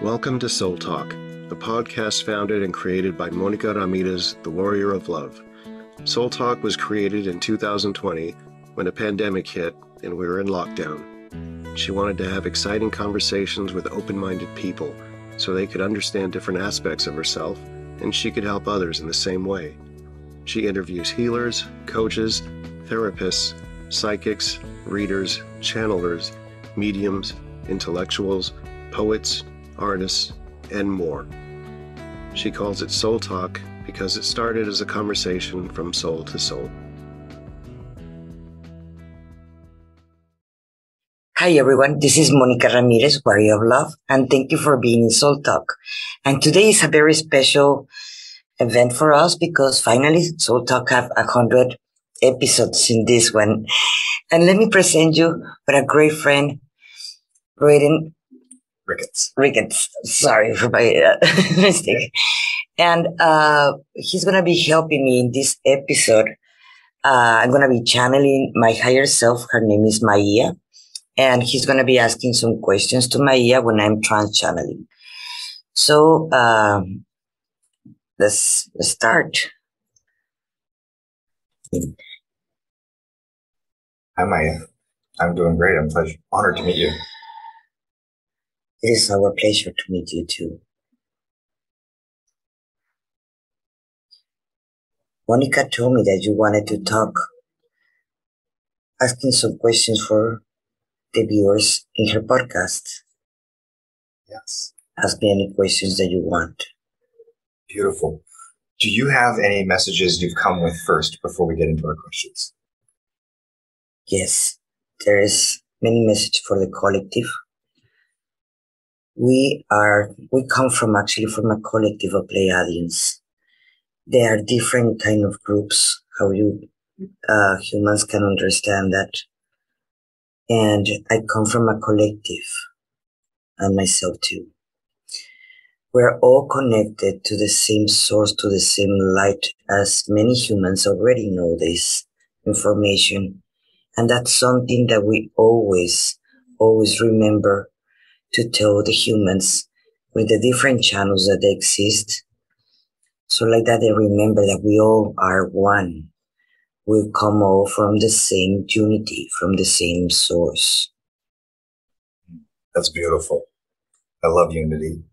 Welcome to Soul Talk, a podcast founded and created by Monica Ramirez, the Warrior of Love. Soul Talk was created in 2020 when a pandemic hit and we were in lockdown. She wanted to have exciting conversations with open-minded people so they could understand different aspects of herself and she could help others in the same way. She interviews healers, coaches, therapists, psychics, readers, channelers, mediums, intellectuals, poets, artists, and more. She calls it Soul Talk because it started as a conversation from soul to soul. Hi everyone, this is Monica Ramirez, Warrior of Love, and thank you for being in Soul Talk. And today is a very special event for us because finally Soul Talk have 100 episodes in this one. And let me present you with a great friend, Braden Ricketts. Sorry for my mistake. And he's going to be helping me in this episode. I'm going to be channeling my higher self. Her name is Maia. And he's going to be asking some questions to Maia when I'm trans-channeling. So let's start. Hi, Maya. I'm doing great. I'm honored to meet you. It is our pleasure to meet you too. Monica told me that you wanted to talk, asking some questions for the viewers in her podcast. Yes. Ask me any questions that you want. Beautiful. Do you have any messages you've come with first before we get into our questions? Yes, there is many messages for the collective. We come from a collective of Pleiadians. There are different kind of groups, how you humans can understand that. And I come from a collective, and myself too. We're all connected to the same source, to the same light, as many humans already know this information. And that's something that we always remember to tell the humans with the different channels that they exist. So like that, they remember that we all are one. We come all from the same unity, from the same source. That's beautiful. I love unity.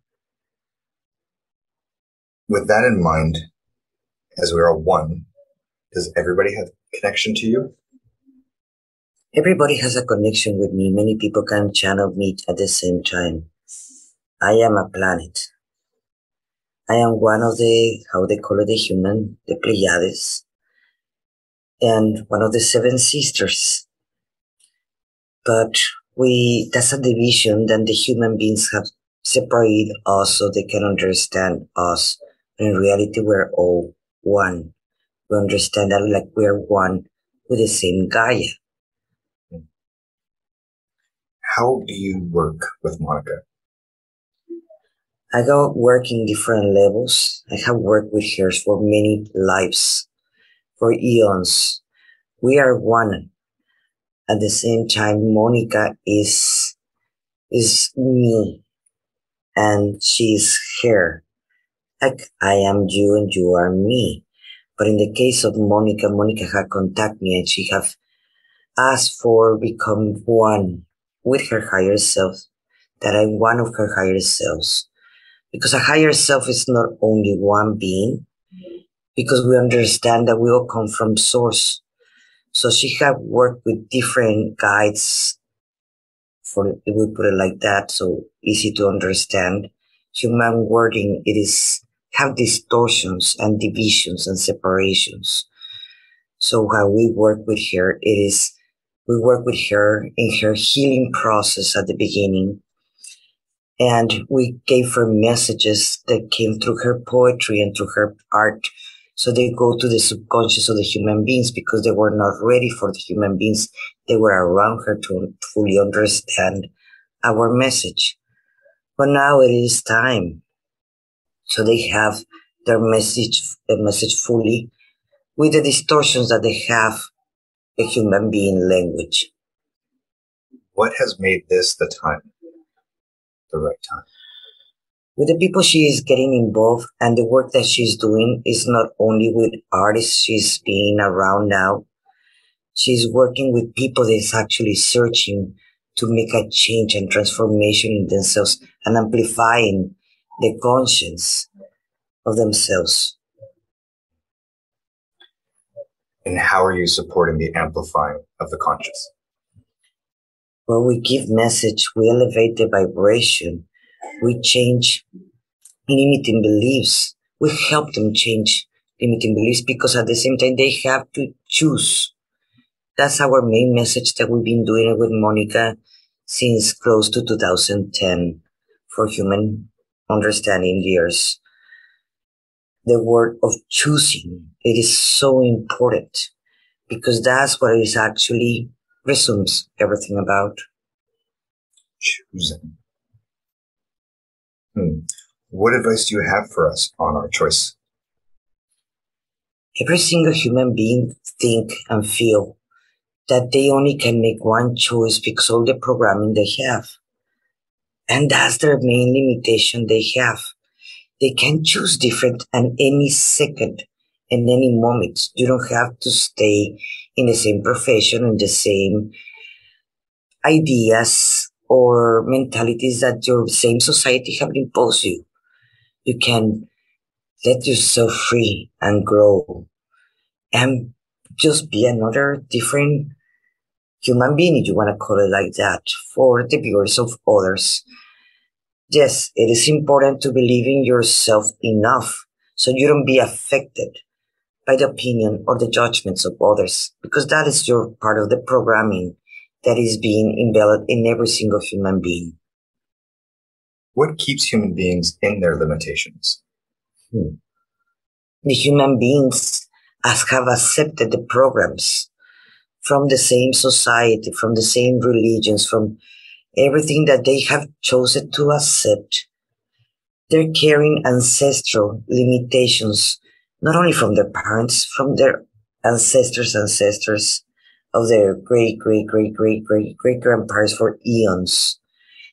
With that in mind, as we are one, does everybody have connection to you? Everybody has a connection with me. Many people can channel me at the same time. I am a planet. I am one of how they call it, the human, the Pleiades, and one of the seven sisters. But that's a division that the human beings have separated us so they can understand us. But in reality, we're all one. We understand that like we're one with the same Gaia. How do you work with Monica? I go work in different levels. I have worked with her for many lives, for eons. We are one. At the same time, Monica is me, and she's her. Like I am you and you are me. But in the case of Monica, Monica had contacted me and she have asked for become one with her higher self, that I'm one of her higher selves. Because a higher self is not only one being, because we understand that we all come from source. So she had worked with different guides, if we put it like that, so easy to understand. Human wording, have distortions and divisions and separations. So how we work with her, we work with her in her healing process at the beginning. And we gave her messages that came through her poetry and through her art. So they go to the subconscious of the human beings because they were not ready for the human beings. They were around her to fully understand our message. But now it is time. So they have their message fully with the distortions that they have a human being language. What has made this the right time? with the people she is getting involved, and the work that she's doing is not only with artists she's being around now. She's working with people that's actually searching to make a change and transformation in themselves and amplifying the conscience of themselves. And how are you supporting the amplifying of the conscious? Well, we give message, we elevate the vibration, we change limiting beliefs. We help them change limiting beliefs because at the same time they have to choose. That's our main message that we've been doing with Monica since close to 2010 for human understanding years. The word of choosing, it is so important because that's what it actually resumes everything about. Choosing. What advice do you have for us on our choice? Every single human being think and feel that they only can make one choice because of the programming they have. And that's their main limitation they have. They can choose different at any second, in any moment. You don't have to stay in the same profession, in the same ideas or mentalities that your same society have imposed you. You can let yourself free and grow and just be another different human being, if you want to call it like that, for the viewers of others. Yes, it is important to believe in yourself enough so you don't be affected by the opinion or the judgments of others, because that is your part of the programming that is being embedded in every single human being. What keeps human beings in their limitations? The human beings have accepted the programs from the same society, from the same religions, from everything that they have chosen to accept. They're carrying ancestral limitations, not only from their parents, from their ancestors of their great grandparents for eons,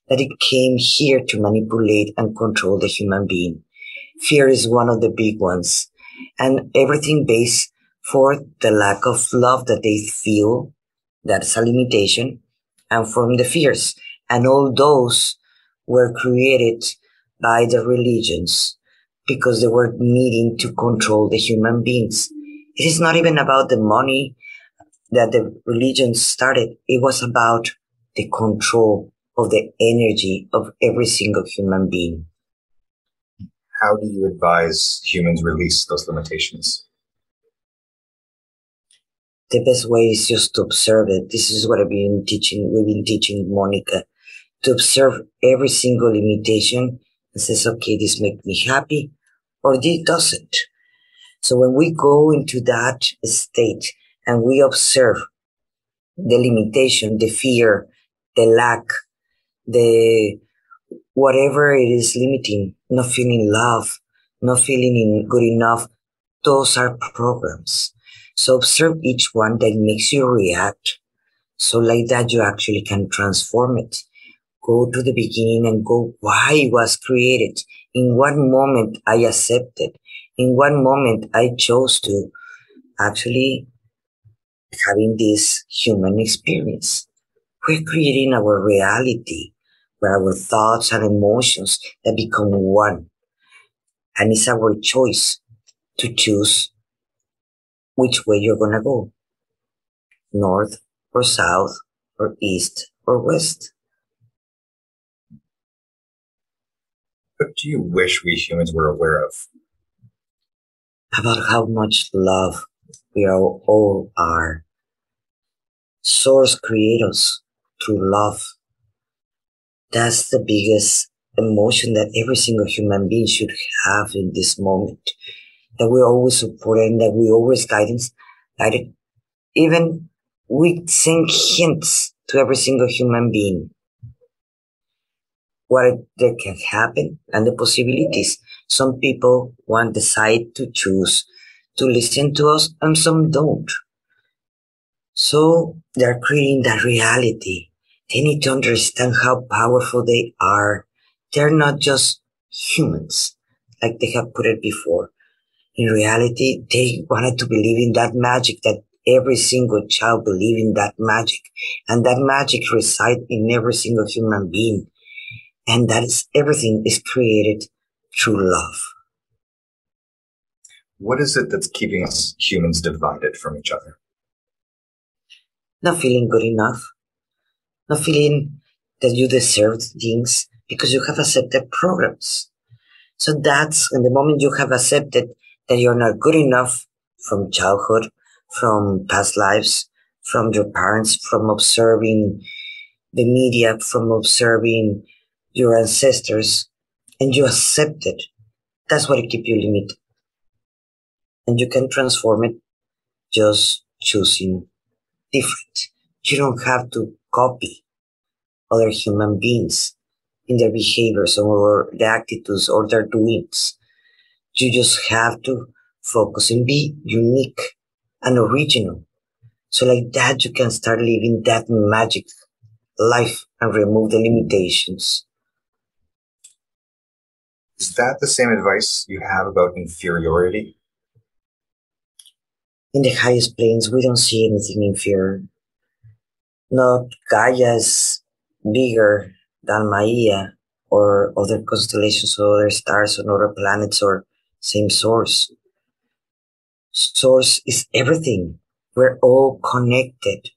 that it came here to manipulate and control the human being. Fear is one of the big ones, and everything based for the lack of love that they feel, that's a limitation, and from the fears. And all those were created by the religions because they were needing to control the human beings. It is not even about the money that the religions started. It was about the control of the energy of every single human being. How do you advise humans release those limitations? The best way is just to observe it. This is what we've been teaching Monica, to observe every single limitation and says, okay, this makes me happy or this doesn't. So when we go into that state and we observe the limitation, the fear, the lack, the whatever it is limiting, not feeling love, not feeling good enough, those are programs. So observe each one that makes you react. So like that, you actually can transform it. Go to the beginning and go why it was created. In what moment I accepted. In what moment I chose to actually having this human experience. We're creating our reality where our thoughts and emotions that become one. And it's our choice to choose which way you're going to go. North or south or east or west. What do you wish we humans were aware of? About how much love we all are. Source created us through love. That's the biggest emotion that every single human being should have in this moment. That we always support and that we always guided. Even we send hints to every single human being. What that can happen and the possibilities. Some people decide to choose to listen to us and some don't. So they're creating that reality. They need to understand how powerful they are. They're not just humans, like they have put it before. In reality, they wanted to believe in that magic, that every single child believe in that magic. And that magic resides in every single human being. And that is everything is created through love. What is it that's keeping us humans divided from each other? Not feeling good enough. Not feeling that you deserve things because you have accepted programs. So that's in the moment you have accepted that you're not good enough from childhood, from past lives, from your parents, from observing the media, from observing your ancestors, and you accept it. That's what keeps you limited. And you can transform it just choosing different. You don't have to copy other human beings in their behaviors or their attitudes or their doings. You just have to focus and be unique and original. So like that, you can start living that magic life and remove the limitations. Is that the same advice you have about inferiority? In the highest planes, we don't see anything inferior. Not Gaia is bigger than Maia or other constellations or other stars or other planets or same source. Source is everything. We're all connected.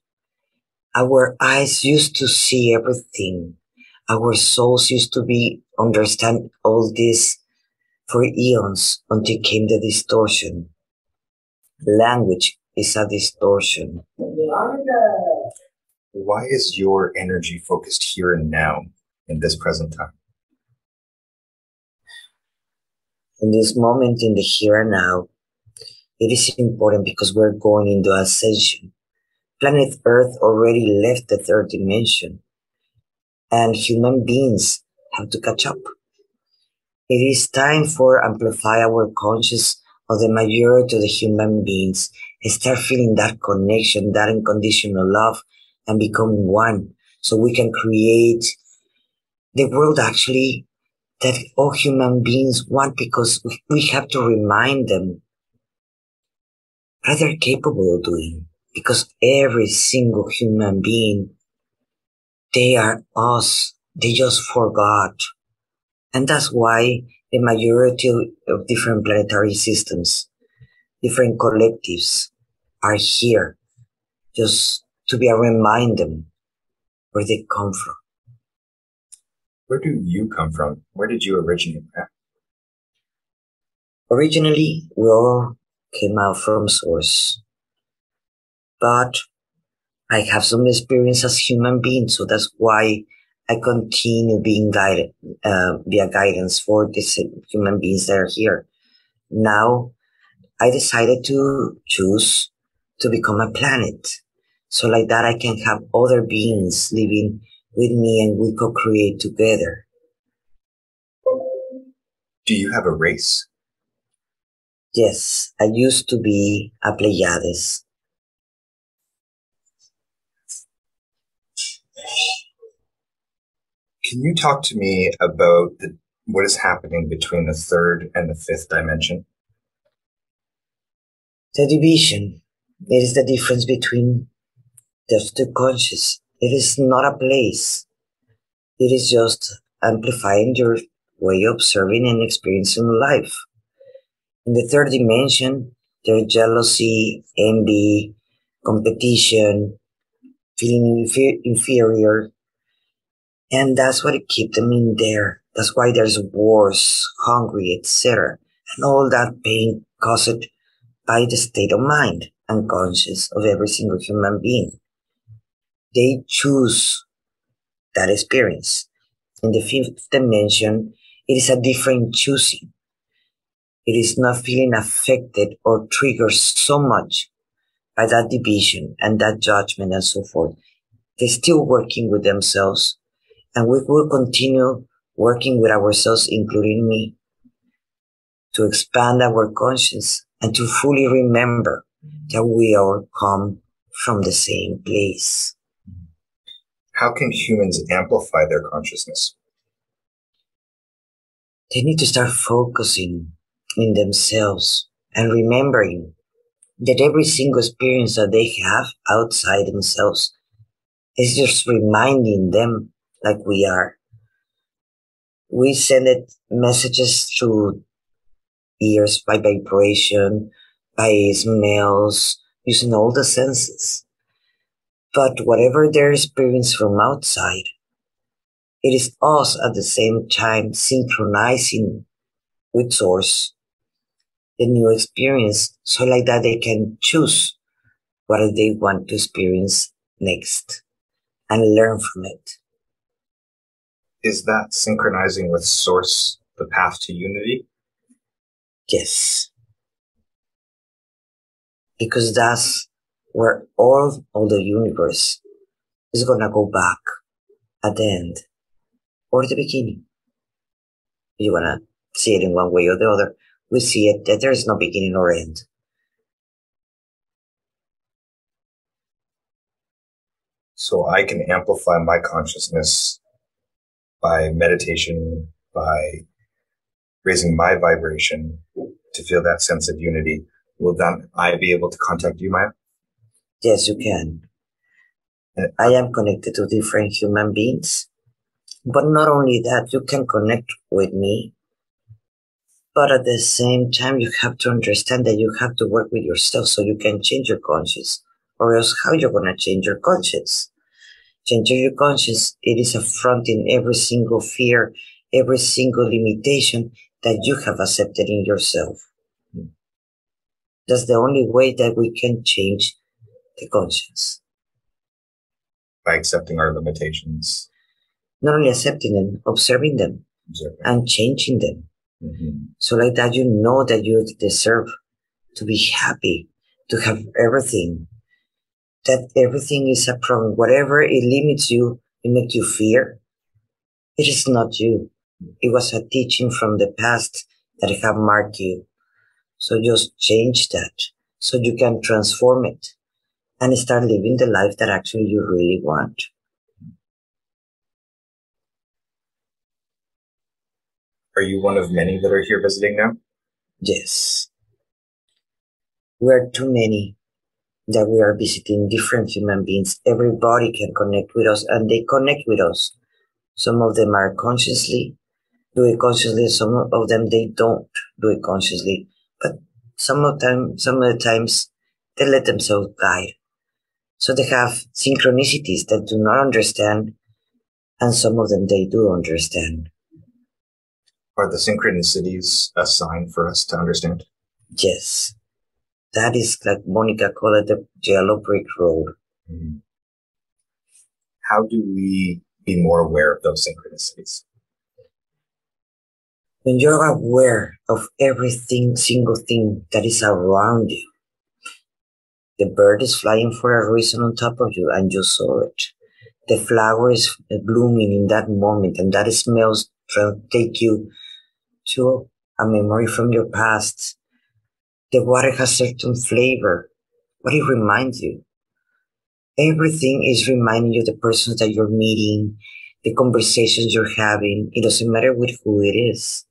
Our eyes used to see everything. Our souls used to understand all this for eons until came the distortion. Language is a distortion. Why is your energy focused here and now in this present time? In this moment, in the here and now, it is important because we're going into ascension. Planet Earth already left the third dimension, and human beings have to catch up. It is time for amplify our conscious of the majority of the human beings and start feeling that connection, that unconditional love, and become one, so we can create the world actually that all human beings want, because we have to remind them what they're capable of doing, because every single human being, they are us. They just forgot. And that's why the majority of different planetary systems, different collectives are here just to be a reminder where they come from. Where do you come from? Where did you originate from? Originally, we all came out from source, but I have some experience as human being, so that's why I continue being guided, via guidance for these human beings that are here. Now, I decided to choose to become a planet. So like that, I can have other beings living with me and we co-create together. Do you have a race? Yes, I used to be a Pleiades. Can you talk to me about what is happening between the third and the fifth dimension? The division, it is the difference between those two conscious. It is not a place. It is just amplifying your way of observing and experiencing life. In the third dimension, there's jealousy, envy, competition, feeling inferior. And that's what keeps them in there. That's why there's wars, hungry, etc. And all that pain caused by the state of mind and conscious of every single human being. They choose that experience. In the fifth dimension, it is a different choosing. It is not feeling affected or triggered so much by that division and that judgment and so forth. They're still working with themselves, and we will continue working with ourselves, including me, to expand our conscience and to fully remember that we all come from the same place. How can humans amplify their consciousness? They need to start focusing in themselves and remembering that every single experience that they have outside themselves is just reminding them like we are. We send it messages through ears by vibration, by smells, using all the senses. But whatever their experience from outside, it is us at the same time synchronizing with Source, the new experience, so like that they can choose what they want to experience next and learn from it. Is that synchronizing with Source the path to unity? Yes. Because that's where all of the universe is gonna go back at the end or the beginning. You wanna see it in one way or the other. We see it that there is no beginning or end. So I can amplify my consciousness by meditation, by raising my vibration to feel that sense of unity. Will then I be able to contact you, Maya? Yes, you can. I am connected to different human beings. But not only that, you can connect with me. But at the same time, you have to understand that you have to work with yourself so you can change your conscience. Or else how you're going to change your conscience? Changing your conscience, it is affronting every single fear, every single limitation that you have accepted in yourself. That's the only way that we can change the conscience. By accepting our limitations. Not only accepting them, observing them, and changing them. Mm-hmm. So like that, you know that you deserve to be happy, to have everything. That everything is a problem. Whatever it limits you, it makes you fear. It is not you. It was a teaching from the past that have marked you. So just change that so you can transform it and start living the life that actually you really want. Are you one of many that are here visiting now? Yes. We are too many that we are visiting different human beings. Everybody can connect with us and they connect with us. Some of them are consciously, do it consciously. Some of them, they don't do it consciously. But some of the times, they let themselves guide. So they have synchronicities that do not understand, and some of them, they do understand. Are the synchronicities a sign for us to understand? Yes. That is like Monica called it the yellow brick road. Mm-hmm. How do we be more aware of those synchronicities? When you're aware of everything, single thing that is around you, the bird is flying for a reason on top of you and you saw it. The flower is blooming in that moment and that smells trying to take you to a memory from your past. The water has certain flavor. What it reminds you. Everything is reminding you the persons that you're meeting, the conversations you're having. It doesn't matter with who it is.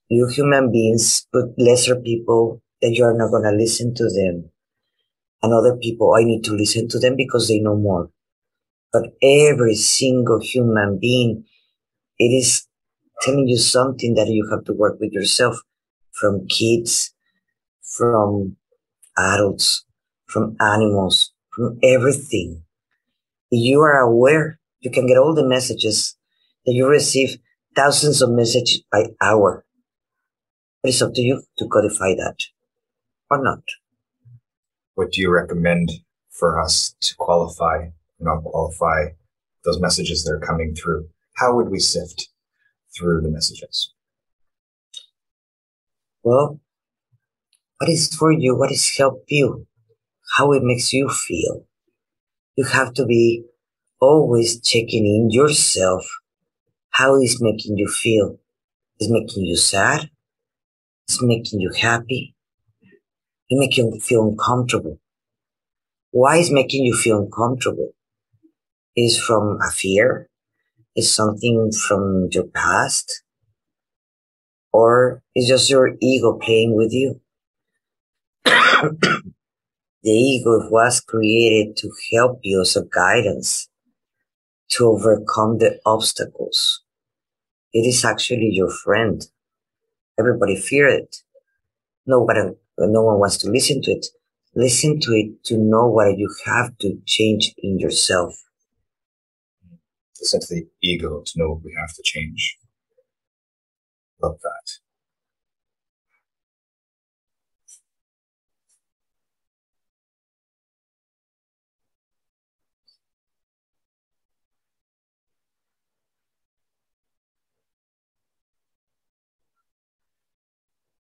You human beings put lesser people that you are not going to listen to them. And other people, I need to listen to them because they know more. But every single human being, it is telling you something that you have to work with yourself, from kids, from adults, from animals, from everything. If you are aware, you can get all the messages that you receive, thousands of messages by hour. But it's up to you to codify that or not. What do you recommend for us to qualify, not qualify those messages that are coming through? How would we sift through the messages? Well, what is for you? What is help you? How it makes you feel? You have to be always checking in yourself. How is making you feel? Is making you sad? Is making you happy? It makes you feel uncomfortable. Why is making you feel uncomfortable? Is from a fear? is something from your past, or is just your ego playing with you? The ego was created to help you as a guidance to overcome the obstacles. It is actually your friend. Everybody fears it. No one wants to listen to it. Listen to it to know what you have to change in yourself. Listen to the ego to know what we have to change. Love that.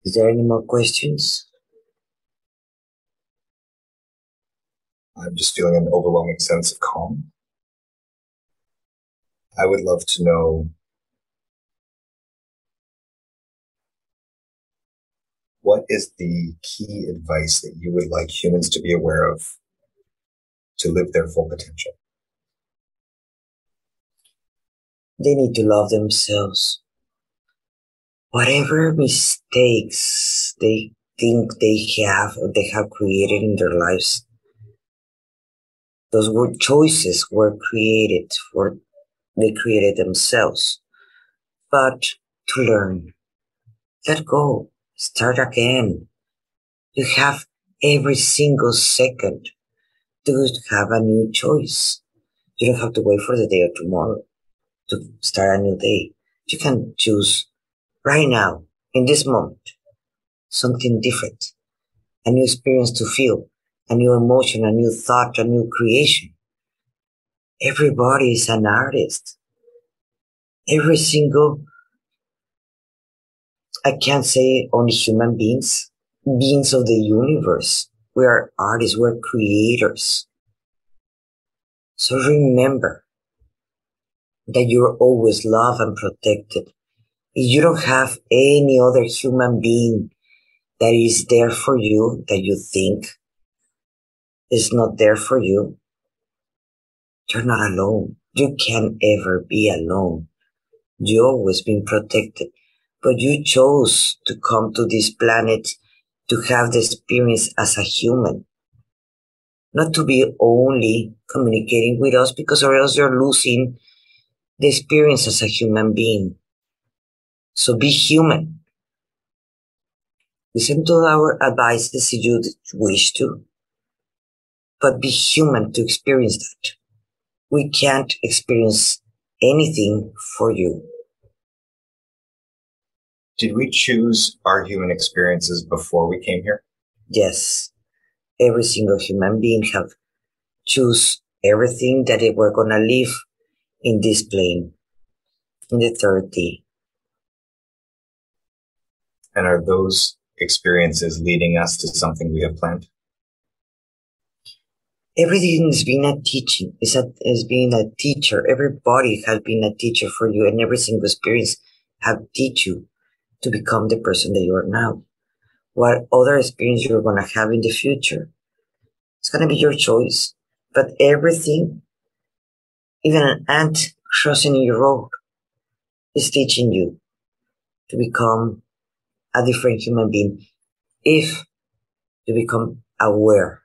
Is there any more questions? I'm just feeling an overwhelming sense of calm. I would love to know what is the key advice that you would like humans to be aware of to live their full potential? They need to love themselves. Whatever mistakes they think they have or they have created in their lives, those were choices were created for, they created themselves. But to learn, let go, start again. You have every single second to have a new choice. You don't have to wait for the day of tomorrow to start a new day. You can choose right now, in this moment, something different, a new experience to feel, a new emotion, a new thought, a new creation. Everybody is an artist. Every single, I can't say only human beings, beings of the universe. We are artists, we're creators. So remember that you're always loved and protected. If you don't have any other human being that is there for you, that you think is not there for you, you're not alone. You can't ever be alone. You always been protected. But you chose to come to this planet to have the experience as a human. Not to be only communicating with us, because or else you're losing the experience as a human being. So be human. Listen to our advices if you wish to, but be human to experience that. We can't experience anything for you. Did we choose our human experiences before we came here? Yes, every single human being have choose everything that they were gonna live in this plane, in the 30. And are those experiences leading us to something we have planned? Everything has been a teaching, is being a teacher. Everybody has been a teacher for you, and every single experience have teach you to become the person that you are now. What other experience you're gonna have in the future, it's gonna be your choice. But everything, even an ant crossing your road, is teaching you to become a different human being if you become aware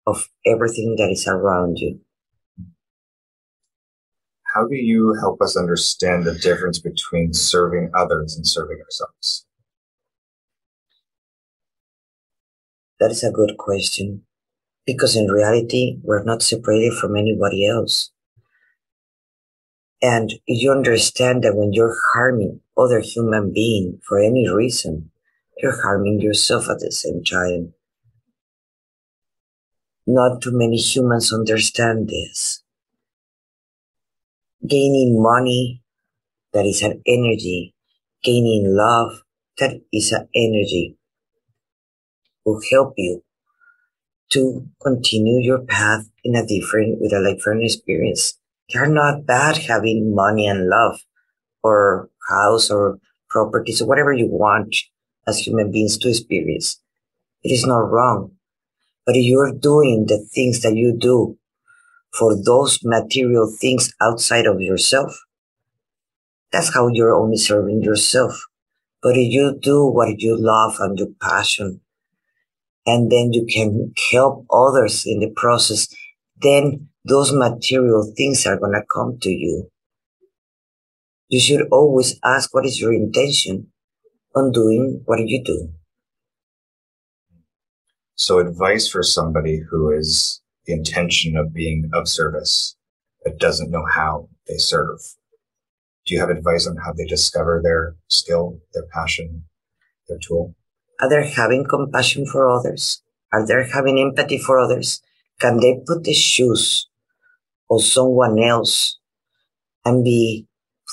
of everything that is around you. How do you help us understand the difference between serving others and serving ourselves? That is a good question, because in reality, we're not separated from anybody else. And you understand that when you're harming other human being for any reason, you're harming yourself at the same time. Not too many humans understand this. Gaining money, that is an energy. Gaining love, that is an energy. Will help you to continue your path with a different experience. You're not bad having money and love, or house or properties or whatever you want as human beings to experience. It is not wrong. But if you're doing the things that you do for those material things outside of yourself, that's how you're only serving yourself. But if you do what you love and your passion, and then you can help others in the process, then those material things are going to come to you. You should always ask, what is your intention on doing what you do? So advice for somebody who is the intention of being of service, but doesn't know how they serve. Do you have advice on how they discover their skill, their passion, their tool? Are they having compassion for others? Are they having empathy for others? Can they put the shoes of someone else and be,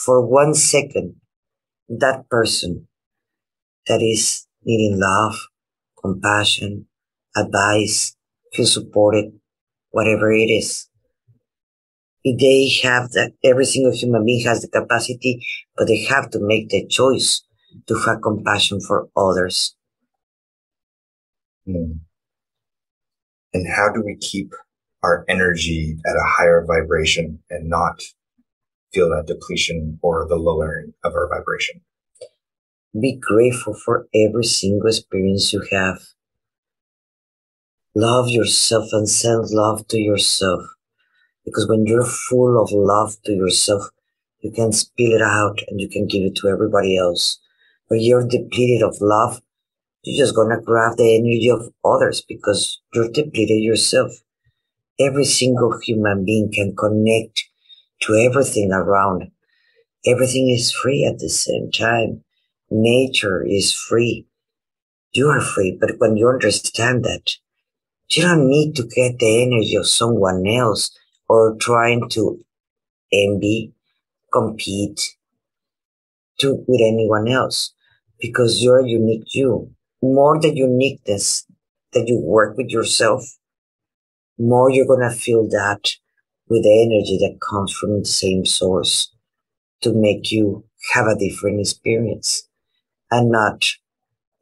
for 1 second, that person that is needing love, compassion, advice, feel supported, whatever it is? If they have that, every single human being has the capacity, but they have to make the choice to have compassion for others. And how do we keep our energy at a higher vibration and not feel that depletion or the lowering of our vibration? Be grateful for every single experience you have. Love yourself and send love to yourself. Because when you're full of love to yourself, you can spill it out and you can give it to everybody else. When you're depleted of love, you're just gonna grab the energy of others because you're depleted yourself. Every single human being can connect to everything around. Everything is free at the same time. Nature is free. You are free, but when you understand that, you don't need to get the energy of someone else or trying to envy, compete with anyone else, because you're a unique you. More the uniqueness that you work with yourself, more you're going to feel that with the energy that comes from the same source to make you have a different experience and not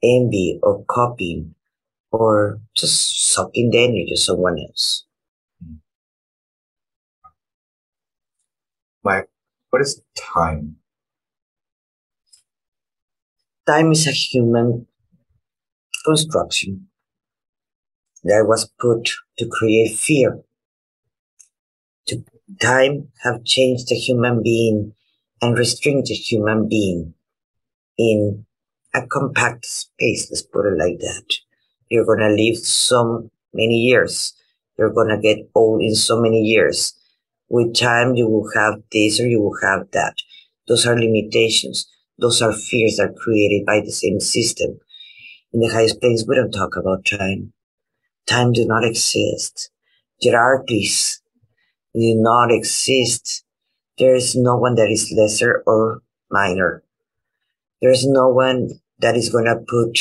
envy or copying or just sucking the energy of someone else. Mike, what is time? Time is a human construction that was put to create fear. Time have changed the human being and restricted the human being in a compact space, let's put it like that. You're going to live so many years. You're going to get old in so many years. With time, you will have this or you will have that. Those are limitations. Those are fears that are created by the same system. In the highest planes, we don't talk about time. Time do not exist. Hierarchies do not exist. There is no one that is lesser or minor. There's no one that is going to put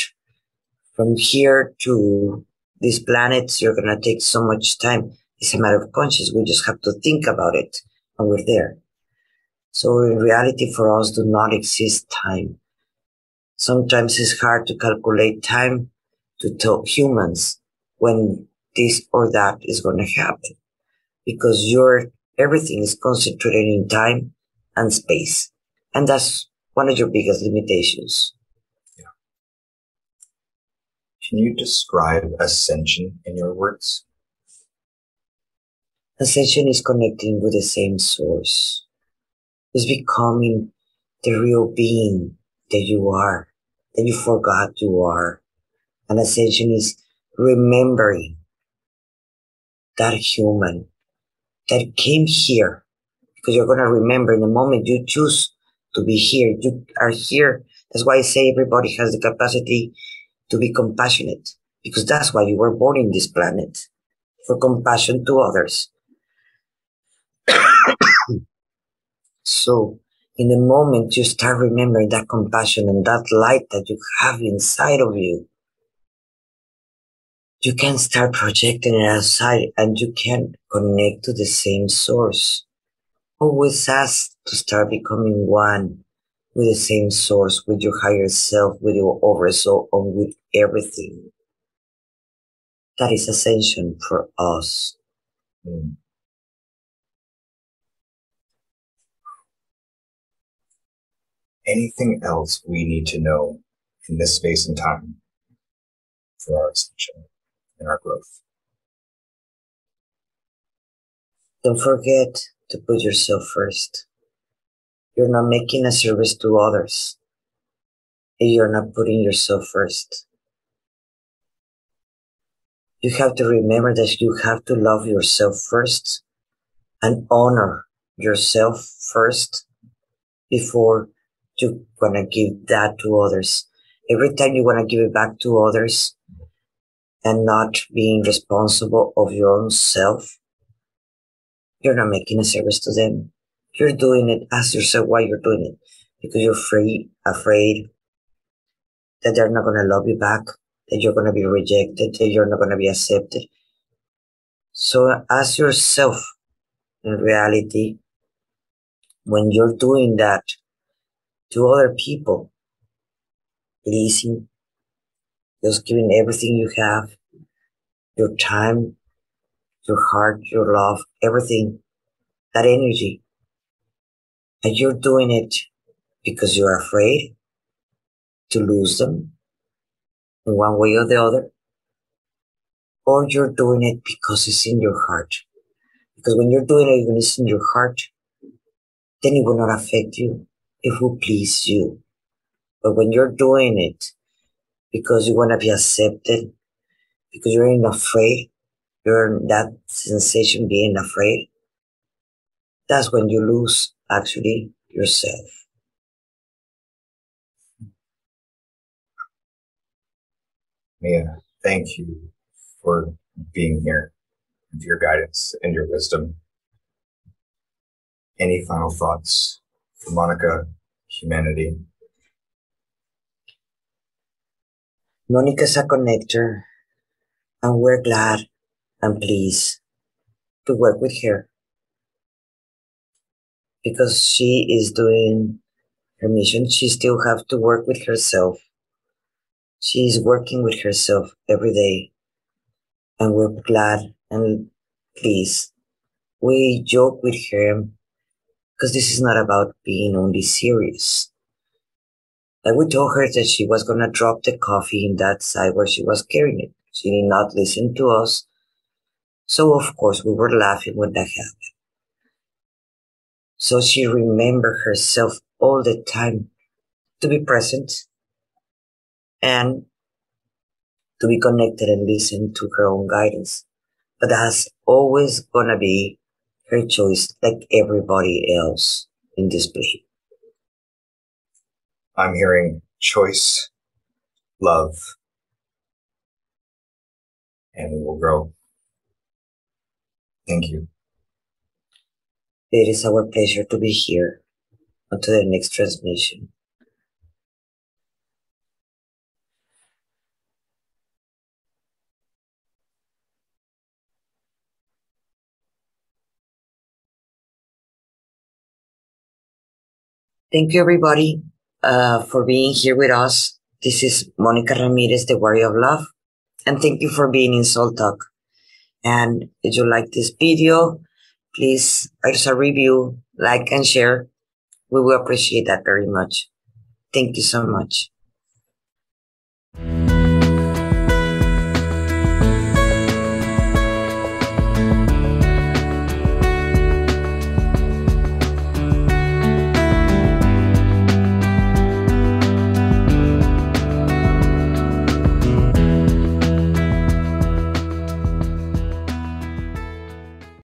from here to these planets, you're going to take so much time. It's a matter of conscience. We just have to think about it and we're there. So in reality, for us, do not exist time. Sometimes it's hard to calculate time to tell humans when this or that is going to happen because everything is concentrated in time and space. And that's one of your biggest limitations. Yeah. Can you describe ascension in your words? Ascension is connecting with the same source. It's becoming the real being that you are, that you forgot you are. And ascension is remembering that human that came here, because you're going to remember in the moment you choose to be here. You are here. That's why I say everybody has the capacity to be compassionate, because that's why you were born in this planet, for compassion to others. So in the moment you start remembering that compassion and that light that you have inside of you, you can start projecting it outside and you can connect to the same source. Always ask to start becoming one with the same source, with your higher self, with your oversoul, and with everything. That is ascension for us. anything else we need to know in this space and time for our ascension and our growth? Don't forget to put yourself first. You're not making a service to others if you're not putting yourself first. You have to remember that you have to love yourself first and honor yourself first before you want to give that to others. Every time you want to give it back to others and not being responsible of your own self, you're not making a service to them. You're doing it. Ask yourself why you're doing it. Because you're afraid that they're not going to love you back, that you're going to be rejected, that you're not going to be accepted. So ask yourself, in reality, when you're doing that to other people, pleasing, just giving everything you have, your time, your heart, your love, everything, that energy, and you're doing it because you're afraid to lose them in one way or the other, or you're doing it because it's in your heart. Because when you're doing it when it's in your heart, then it will not affect you. It will please you. But when you're doing it because you want to be accepted, because you're afraid, you're in that sensation being afraid, that's when you lose actually yourself. Mia, thank you for being here, and for your guidance and your wisdom. Any final thoughts for Monica, humanity? Monica's a connector, and we're glad and pleased to work with her because she is doing her mission. She still have to work with herself. She's working with herself every day, and we're glad and pleased. We joke with her because this is not about being only serious. Like we told her that she was gonna drop the coffee in that side where she was carrying it. She did not listen to us. So of course we were laughing when that happened. So she remembered herself all the time to be present and to be connected and listen to her own guidance. But that's always gonna be her choice like everybody else in this play. I'm hearing choice, love, and we will grow. Thank you. It is our pleasure to be here until the next transmission. Thank you, everybody, for being here with us. This is Monica Ramirez, the Warrior of Love. And thank you for being in Soul Talk. And if you like this video, please write us a review, like, and share. We will appreciate that very much. Thank you so much.